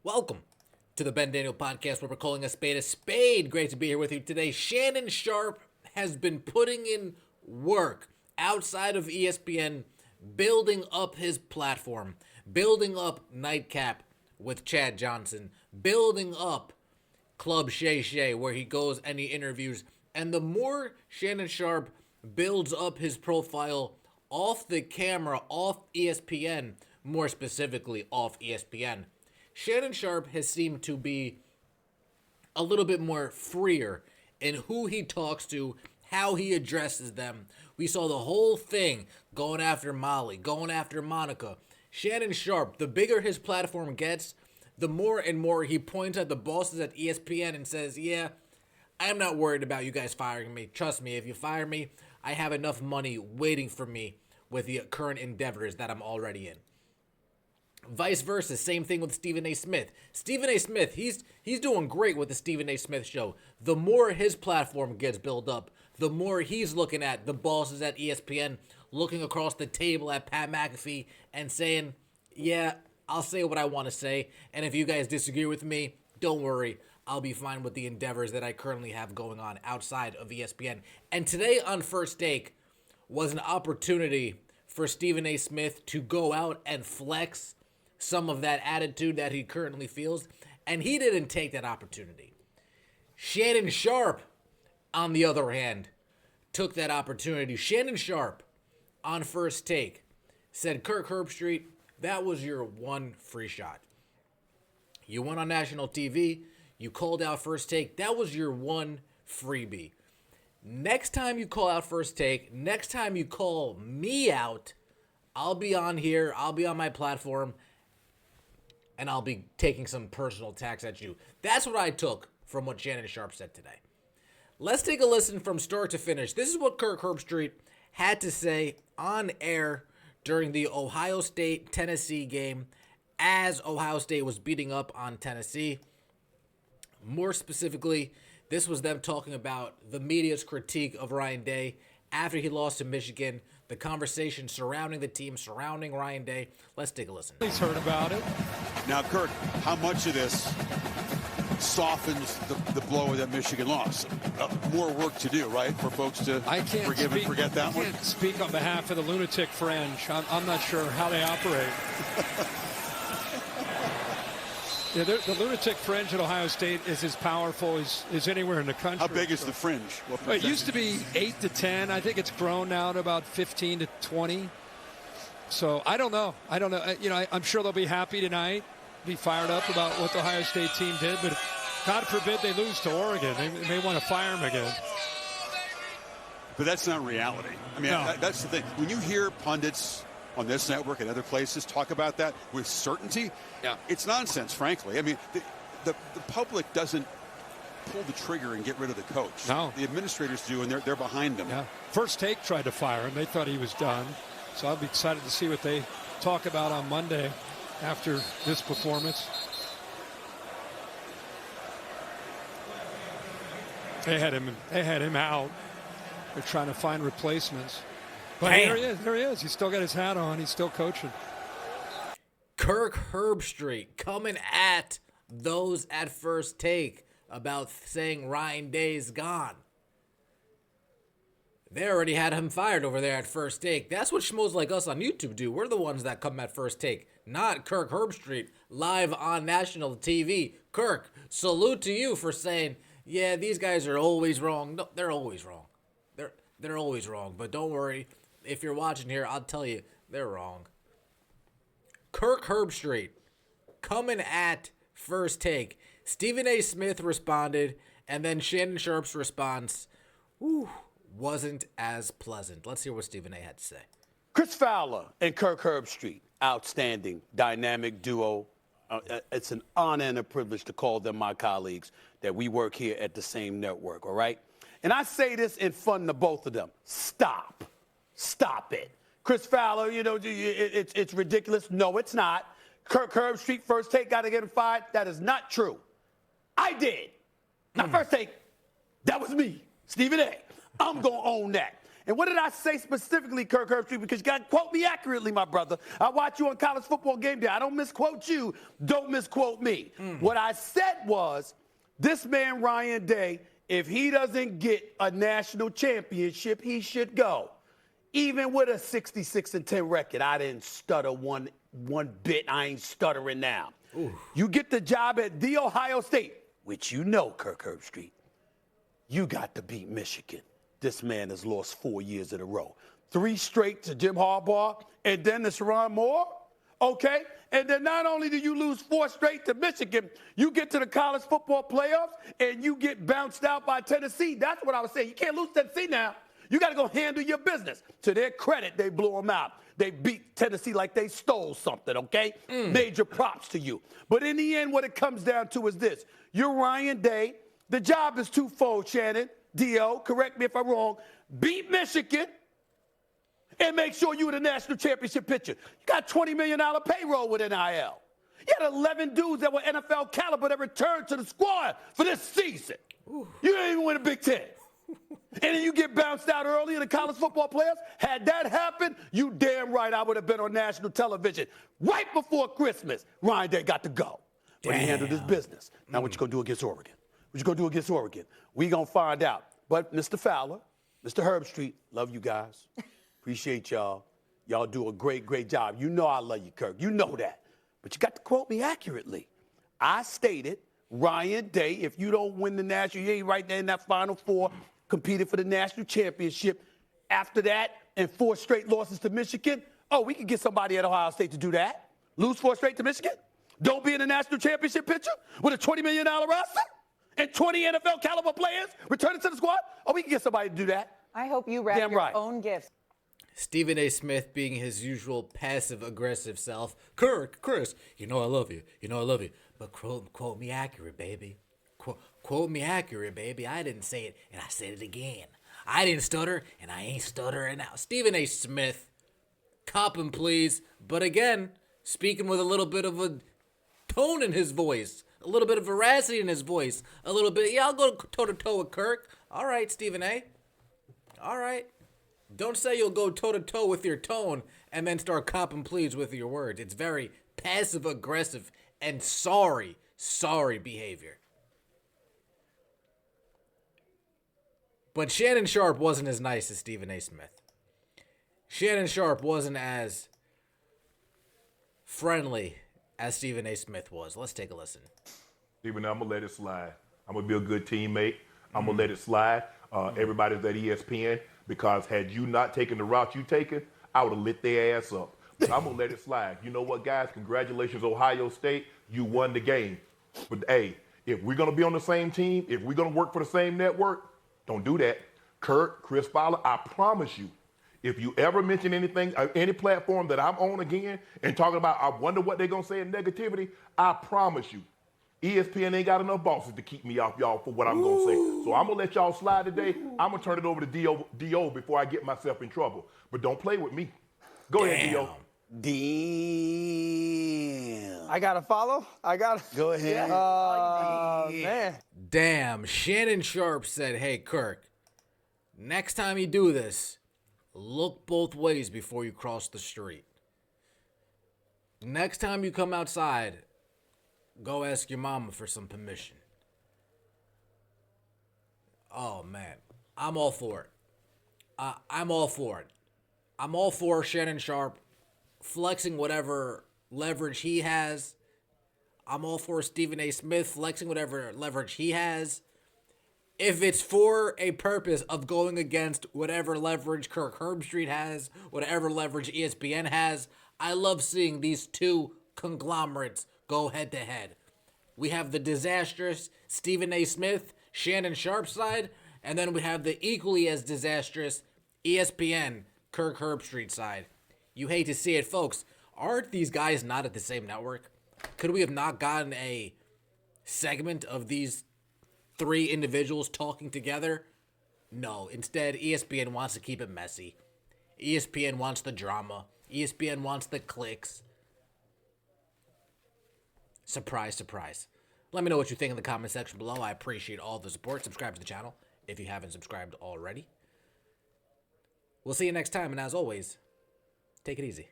Welcome to the Ben Daniel Podcast, where we're calling a spade a spade. Great to be here with you today. Shannon Sharpe has been putting in work outside of ESPN, building up his platform, building up Nightcap with Chad Johnson, building up Club Shay Shay, where he goes and he interviews. And the more Shannon Sharpe builds up his profile off the camera, off ESPN, more specifically off ESPN, Shannon Sharpe has seemed to be a little bit more freer in who he talks to, how he addresses them. We saw the whole thing going after Molly, going after Monica. Shannon Sharpe, the bigger his platform gets, the more and more he points at the bosses at ESPN and says, yeah, I'm not worried about you guys firing me. Trust me, if you fire me, I have enough money waiting for me with the current endeavors that I'm already in. Vice versa, same thing with Stephen A. Smith. Stephen A. Smith, he's doing great with the Stephen A. Smith show. The more his platform gets built up, the more he's looking at the bosses at ESPN, looking across the table at Pat McAfee and saying, yeah, I'll say what I want to say, and if you guys disagree with me, don't worry, I'll be fine with the endeavors that I currently have going on outside of ESPN. And today on First Take was an opportunity for Stephen A. Smith to go out and flex some of that attitude that he currently feels, and he didn't take that opportunity. Shannon Sharpe, on the other hand, took that opportunity. Shannon Sharpe, on First Take, said, KIRK HERBSTREIT, that was your one free shot. You went on national TV, you called out First Take, that was your one freebie. Next time you call out First Take, next time you call me out, I'll be on here, I'll be on my platform, and I'll be taking some personal attacks at you. That's what I took from what Shannon Sharpe said today. Let's take a listen from start to finish. This is what KIRK HERBSTREIT had to say on air during the Ohio State-Tennessee game as Ohio State was beating up on Tennessee. More specifically, this was them talking about the media's critique of Ryan Day after he lost to Michigan, the conversation surrounding the team, surrounding Ryan Day. Let's take a listen. He's heard about it. Now, Kirk, how much of this softens the blow of that Michigan loss? More work to do, right, for folks to forgive and forget that one? I can't speak on behalf of the lunatic fringe. I'm not sure how they operate. Yeah, the lunatic fringe at Ohio State is as powerful as anywhere in the country. How big is the fringe? Well, it used to be 8 to 10. I think it's grown now to about 15 to 20. So I don't know. I'm sure they'll be happy tonight, be fired up about what the Ohio State team did. But God forbid they lose to Oregon. They may want to fire them again. But that's not reality. I mean, no. That's the thing. When you hear pundits on this network and other places talk about that with certainty, it's nonsense, frankly. I mean, the public doesn't pull the trigger and get rid of the coach. No. The administrators do, and they're behind them. Yeah. First Take tried to fire him. They thought he was done. So I'll be excited to see what they talk about on Monday after this performance. They had him out. They're trying to find replacements. But there he is. He's still got his hat on. He's still coaching. KIRK HERBSTREIT coming at those at First Take about saying Ryan Day's gone. They already had him fired over there at First Take. That's what schmoes like us on YouTube do. We're the ones that come at First Take, not KIRK HERBSTREIT live on national TV. KIRK, salute to you for saying, yeah, these guys are always wrong. No, they're always wrong. They're always wrong. But don't worry. If you're watching here, I'll tell you, they're wrong. KIRK HERBSTREIT coming at First Take. Stephen A. Smith responded, and then Shannon Sharpe's response wasn't as pleasant. Let's hear what Stephen A. had to say. Chris Fowler and KIRK HERBSTREIT, outstanding, dynamic duo. It's an honor and a privilege to call them my colleagues, that we work here at the same network, all right? And I say this in fun to both of them. Stop it. Chris Fowler, it's ridiculous. No, it's not. KIRK HERBSTREIT, First Take, got to get him fired. That is not true. I did. Not First Take. That was me, Stephen A. I'm going to own that. And what did I say specifically, Kirk Herbstreit? Because you got to quote me accurately, my brother. I watch you on College Football Game Day. I don't misquote you. Don't misquote me. What I said was, this man, Ryan Day, if he doesn't get a national championship, he should go. Even with a 66-10 record, I didn't stutter one bit. I ain't stuttering now. Ooh. You get the job at The Ohio State, which you know, Kirk Herbstreit. You got to beat Michigan. This man has lost 4 years in a row. 3 straight to Jim Harbaugh, and then to Sharon Moore. Okay? And then not only do you lose 4 straight to Michigan, you get to the college football playoffs, and you get bounced out by Tennessee. That's what I was saying. You can't lose Tennessee now. You got to go handle your business. To their credit, they blew them out. They beat Tennessee like they stole something, okay? Major props to you. But in the end, what it comes down to is this. You're Ryan Day. The job is twofold, Shannon. D.O., correct me if I'm wrong. Beat Michigan and make sure you're the national championship picture. You got $20 million payroll with NIL. You had 11 dudes that were NFL caliber that returned to the squad for this season. Ooh. You didn't even win a Big Ten. And then you get bounced out early in the college football playoffs. Had that happened, you damn right I would have been on national television. Right before Christmas, Ryan Day got to go. But he handled his business. Now what you going to do against Oregon? What you going to do against Oregon? We going to find out. But Mr. Fowler, Mr. Herbstreit, love you guys. Appreciate y'all. Y'all do a great, great job. You know I love you, Kirk. You know that. But you got to quote me accurately. I stated, Ryan Day, if you don't win the national, you ain't right there in that Final Four, competed for the national championship. After that, and 4 straight losses to Michigan, we could get somebody at Ohio State to do that. Lose 4 straight to Michigan? Don't be in the national championship picture with a $20 million roster and 20 NFL caliber players returning to the squad? We can get somebody to do that. I hope you wrap your own gifts. Stephen A. Smith being his usual passive-aggressive self. Chris, you know I love you. You know I love you. But quote me accurate, baby. Quote me accurate, baby. I didn't say it, and I said it again. I didn't stutter, and I ain't stuttering now. Stephen A. Smith, cop him, please. But again, speaking with a little bit of a tone in his voice, a little bit of veracity in his voice, a little bit, I'll go toe-to-toe with Kirk. All right, Stephen A. All right. Don't say you'll go toe-to-toe with your tone and then start cop and please with your words. It's very passive-aggressive and sorry behavior. But Shannon Sharpe wasn't as nice as Stephen A. Smith. Shannon Sharpe wasn't as friendly as Stephen A. Smith was. Let's take a listen. Stephen, I'm going to let it slide. I'm going to be a good teammate. I'm going to let it slide. Everybody's at ESPN, because had you not taken the route you taken, I would have lit their ass up. But I'm going to let it slide. You know what, guys? Congratulations, Ohio State. You won the game. But, hey, if we're going to be on the same team, if we're going to work for the same network, don't do that. Kirk, Chris Fowler, I promise you, if you ever mention anything, any platform that I'm on again and talking about, I wonder what they're going to say in negativity, I promise you, ESPN ain't got enough bosses to keep me off y'all for what I'm going to say. So I'm going to let y'all slide today. I'm going to turn it over to D.O. before I get myself in trouble. But don't play with me. Go ahead, D.O. Damn. I got to follow? Go ahead. Man. Damn, Shannon Sharpe said, hey, Kirk, next time you do this, look both ways before you cross the street. Next time you come outside, go ask your mama for some permission. Oh, man. I'm all for it. I'm all for it. I'm all for Shannon Sharpe flexing whatever leverage he has. I'm all for Stephen A. Smith flexing whatever leverage he has. If it's for a purpose of going against whatever leverage Kirk Herbstreit has, whatever leverage ESPN has, I love seeing these two conglomerates go head-to-head. We have the disastrous Stephen A. Smith, Shannon Sharpe side, and then we have the equally as disastrous ESPN, Kirk Herbstreit side. You hate to see it, folks. Aren't these guys not at the same network? Could we have not gotten a segment of these 3 individuals talking together? No. Instead, ESPN wants to keep it messy. ESPN wants the drama. ESPN wants the clicks. Surprise, surprise. Let me know what you think in the comment section below. I appreciate all the support. Subscribe to the channel if you haven't subscribed already. We'll see you next time, and as always, take it easy.